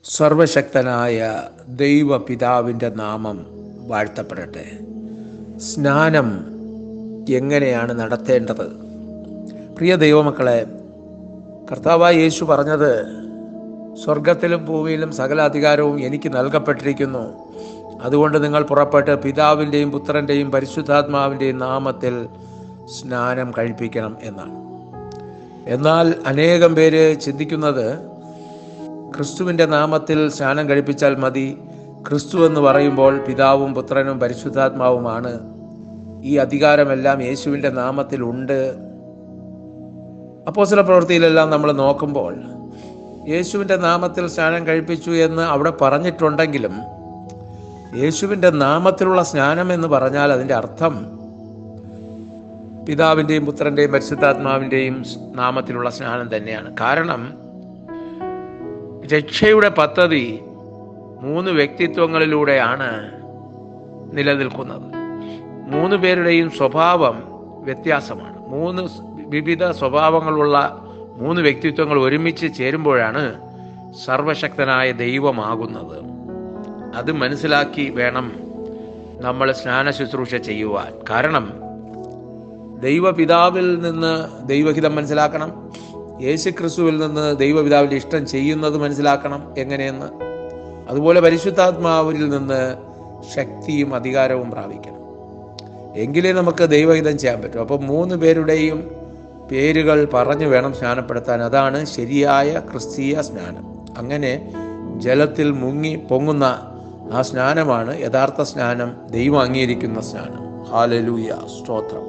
സർവശക്തനായ ദൈവപിതാവിൻ്റെ നാമം വാഴ്ത്തപ്പെടട്ടെ. സ്നാനം എങ്ങനെയാണ് നടത്തേണ്ടത്? പ്രിയ ദൈവമക്കളെ, കർത്താവായ യേശു പറഞ്ഞത്, സ്വർഗത്തിലും ഭൂമിയിലും സകല അധികാരവും എനിക്ക് നൽകപ്പെട്ടിരിക്കുന്നു. അതുകൊണ്ട് നിങ്ങൾ പുറപ്പെട്ട് പിതാവിൻ്റെയും പുത്രൻ്റെയും പരിശുദ്ധാത്മാവിൻ്റെയും നാമത്തിൽ സ്നാനം കഴിപ്പിക്കണം എന്നാണ്. എന്നാൽ അനേകം പേര് ചിന്തിക്കുന്നത്, ക്രിസ്തുവിൻ്റെ നാമത്തിൽ സ്നാനം കഴിപ്പിച്ചാൽ മതി. ക്രിസ്തു എന്ന് പറയുമ്പോൾ പിതാവും പുത്രനും പരിശുദ്ധാത്മാവുമാണ്. ഈ അധികാരമെല്ലാം യേശുവിൻ്റെ നാമത്തിൽ ഉണ്ട്. അപ്പോസ്തല പ്രവൃത്തിയിലെല്ലാം നമ്മൾ നോക്കുമ്പോൾ യേശുവിൻ്റെ നാമത്തിൽ സ്നാനം കഴിപ്പിച്ചു എന്ന് അവിടെ പറഞ്ഞിട്ടുണ്ടെങ്കിലും, യേശുവിൻ്റെ നാമത്തിലുള്ള സ്നാനം എന്ന് പറഞ്ഞാൽ അതിൻ്റെ അർത്ഥം പിതാവിൻ്റെയും പുത്രൻ്റെയും പരിശുദ്ധാത്മാവിൻ്റെയും നാമത്തിലുള്ള സ്നാനം തന്നെയാണ്. കാരണം രക്ഷയുടെ പദ്ധതി 3 വ്യക്തിത്വങ്ങളിലൂടെയാണ് നിലനിൽക്കുന്നത്. 3 പേരുടെയും സ്വഭാവം വ്യത്യാസമാണ്. 3 വിവിധ സ്വഭാവങ്ങളുള്ള 3 വ്യക്തിത്വങ്ങൾ ഒരുമിച്ച് ചേരുമ്പോഴാണ് സർവശക്തനായ ദൈവമാകുന്നത്. അത് മനസ്സിലാക്കി വേണം നമ്മൾ സ്നാന ശുശ്രൂഷ ചെയ്യുവാൻ. കാരണം ദൈവപിതാവിൽ നിന്ന് ദൈവഹിതം മനസ്സിലാക്കണം, യേശു ക്രിസ്തുവിൽ നിന്ന് ദൈവപിതാവിൻ്റെ ഇഷ്ടം ചെയ്യുന്നത് മനസ്സിലാക്കണം എങ്ങനെയെന്ന്. അതുപോലെ പരിശുദ്ധാത്മാവിൽ നിന്ന് ശക്തിയും അധികാരവും പ്രാപിക്കണം. എങ്കിലേ നമുക്ക് ദൈവഹിതം ചെയ്യാൻ പറ്റും. അപ്പം 3 പേരുടെയും പേരുകൾ പറഞ്ഞു വേണം സ്നാനപ്പെടുത്താൻ. അതാണ് ശരിയായ ക്രിസ്തീയ സ്നാനം. അങ്ങനെ ജലത്തിൽ മുങ്ങി പൊങ്ങുന്ന ആ സ്നാനമാണ് യഥാർത്ഥ സ്നാനം, ദൈവം അംഗീകരിക്കുന്ന സ്നാനം. ഹല്ലേലൂയ, സ്തോത്രം.